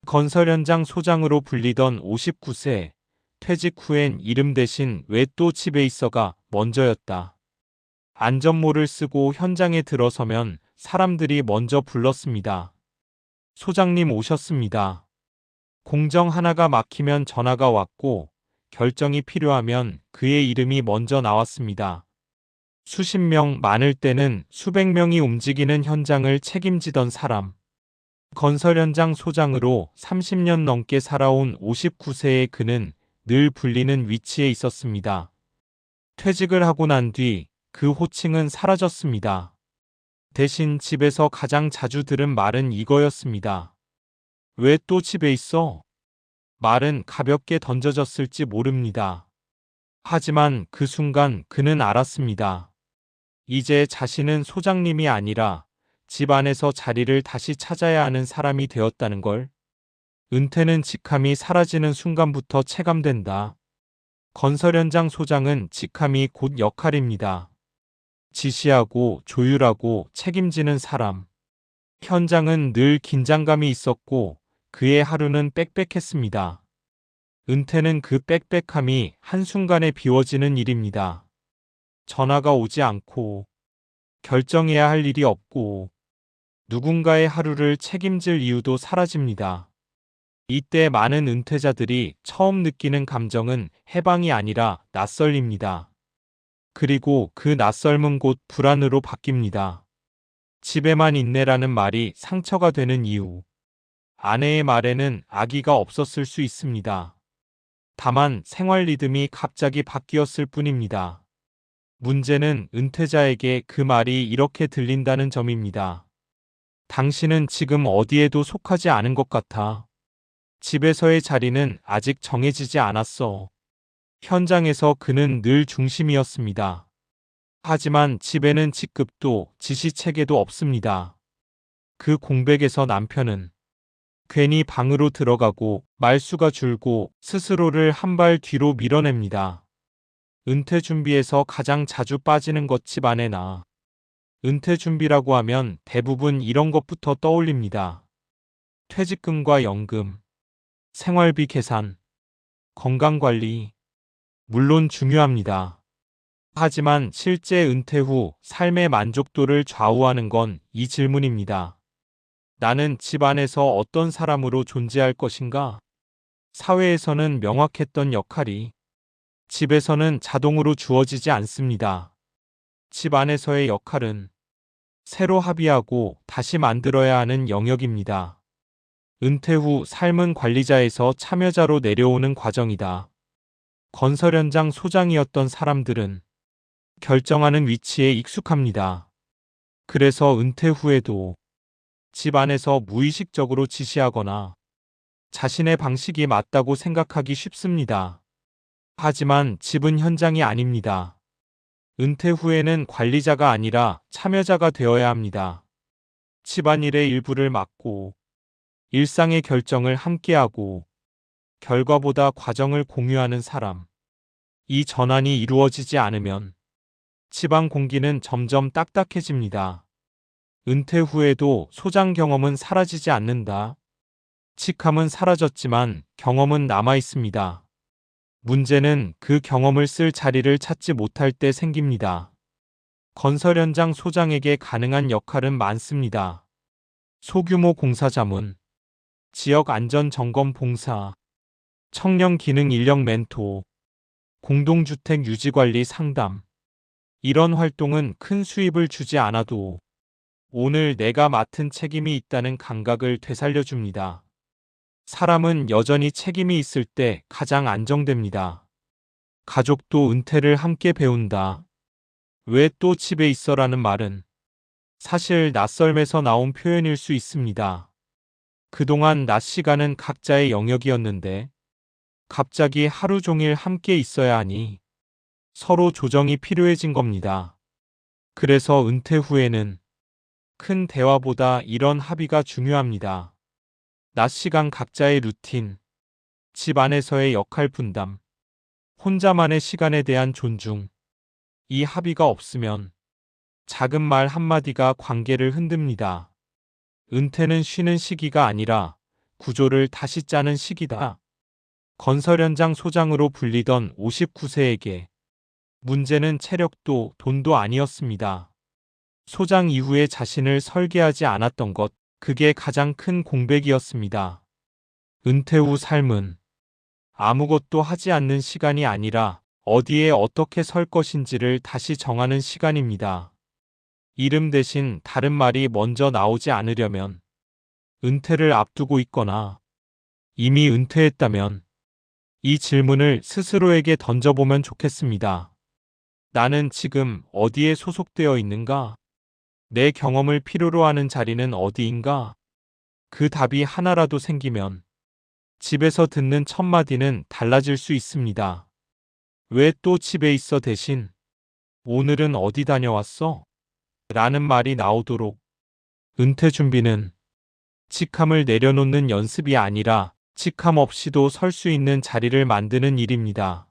건설 현장 소장으로 불리던 59세, 퇴직 후엔 이름 대신 왜 또 집에 있어가 먼저였다. 안전모를 쓰고 현장에 들어서면 사람들이 먼저 불렀습니다. 소장님 오셨습니다. 공정 하나가 막히면 전화가 왔고 결정이 필요하면 그의 이름이 먼저 나왔습니다. 수십 명, 많을 때는 수백 명이 움직이는 현장을 책임지던 사람. 건설 현장 소장으로 30년 넘게 살아온 59세의 그는 늘 불리는 위치에 있었습니다. 퇴직을 하고 난 뒤 그 호칭은 사라졌습니다. 대신 집에서 가장 자주 들은 말은 이거였습니다. 왜 또 집에 있어? 말은 가볍게 던져졌을지 모릅니다. 하지만 그 순간 그는 알았습니다. 이제 자신은 소장님이 아니라 집 안에서 자리를 다시 찾아야 하는 사람이 되었다는 걸. 은퇴는 직함이 사라지는 순간부터 체감된다. 건설 현장 소장은 직함이 곧 역할입니다. 지시하고 조율하고 책임지는 사람. 현장은 늘 긴장감이 있었고 그의 하루는 빽빽했습니다. 은퇴는 그 빽빽함이 한순간에 비워지는 일입니다. 전화가 오지 않고 결정해야 할 일이 없고 누군가의 하루를 책임질 이유도 사라집니다. 이때 많은 은퇴자들이 처음 느끼는 감정은 해방이 아니라 낯설입니다. 그리고 그 낯설은 곧 불안으로 바뀝니다. 집에만 있네라는 말이 상처가 되는 이유. 아내의 말에는 악의가 없었을 수 있습니다. 다만 생활 리듬이 갑자기 바뀌었을 뿐입니다. 문제는 은퇴자에게 그 말이 이렇게 들린다는 점입니다. 당신은 지금 어디에도 속하지 않은 것 같아. 집에서의 자리는 아직 정해지지 않았어. 현장에서 그는 늘 중심이었습니다. 하지만 집에는 직급도 지시체계도 없습니다. 그 공백에서 남편은 괜히 방으로 들어가고 말수가 줄고 스스로를 한 발 뒤로 밀어냅니다. 은퇴 준비에서 가장 자주 빠지는 것 집안의 나. 은퇴 준비라고 하면 대부분 이런 것부터 떠올립니다. 퇴직금과 연금, 생활비 계산, 건강관리. 물론 중요합니다. 하지만 실제 은퇴 후 삶의 만족도를 좌우하는 건 이 질문입니다. 나는 집 안에서 어떤 사람으로 존재할 것인가? 사회에서는 명확했던 역할이 집에서는 자동으로 주어지지 않습니다. 집 안에서의 역할은 새로 합의하고 다시 만들어야 하는 영역입니다. 은퇴 후 삶은 관리자에서 참여자로 내려오는 과정이다. 건설 현장 소장이었던 사람들은 결정하는 위치에 익숙합니다. 그래서 은퇴 후에도 집 안에서 무의식적으로 지시하거나 자신의 방식이 맞다고 생각하기 쉽습니다. 하지만 집은 현장이 아닙니다. 은퇴 후에는 관리자가 아니라 참여자가 되어야 합니다. 집안일의 일부를 맡고 일상의 결정을 함께하고 결과보다 과정을 공유하는 사람. 이 전환이 이루어지지 않으면 집안 공기는 점점 딱딱해집니다. 은퇴 후에도 소장 경험은 사라지지 않는다. 직함은 사라졌지만 경험은 남아 있습니다. 문제는 그 경험을 쓸 자리를 찾지 못할 때 생깁니다. 건설 현장 소장에게 가능한 역할은 많습니다. 소규모 공사 자문, 지역 안전 점검 봉사, 청년 기능 인력 멘토, 공동주택 유지 관리 상담. 이런 활동은 큰 수입을 주지 않아도 오늘 내가 맡은 책임이 있다는 감각을 되살려줍니다. 사람은 여전히 책임이 있을 때 가장 안정됩니다. 가족도 은퇴를 함께 배운다. 왜 또 집에 있어라는 말은 사실 낯설에서 나온 표현일 수 있습니다. 그동안 낮 시간은 각자의 영역이었는데 갑자기 하루 종일 함께 있어야 하니 서로 조정이 필요해진 겁니다. 그래서 은퇴 후에는 큰 대화보다 이런 합의가 중요합니다. 낮 시간 각자의 루틴, 집 안에서의 역할 분담, 혼자만의 시간에 대한 존중. 이 합의가 없으면 작은 말 한마디가 관계를 흔듭니다. 은퇴는 쉬는 시기가 아니라 구조를 다시 짜는 시기다. 건설 현장 소장으로 불리던 59세에게 문제는 체력도 돈도 아니었습니다. 소장 이후에 자신을 설계하지 않았던 것, 그게 가장 큰 공백이었습니다. 은퇴 후 삶은 아무것도 하지 않는 시간이 아니라 어디에 어떻게 설 것인지를 다시 정하는 시간입니다. 이름 대신 다른 말이 먼저 나오지 않으려면 은퇴를 앞두고 있거나 이미 은퇴했다면 이 질문을 스스로에게 던져보면 좋겠습니다. 나는 지금 어디에 소속되어 있는가? 내 경험을 필요로 하는 자리는 어디인가? 그 답이 하나라도 생기면 집에서 듣는 첫 마디는 달라질 수 있습니다. 왜 또 집에 있어 대신 오늘은 어디 다녀왔어? 라는 말이 나오도록. 은퇴 준비는 직함을 내려놓는 연습이 아니라 직함 없이도 설 수 있는 자리를 만드는 일입니다.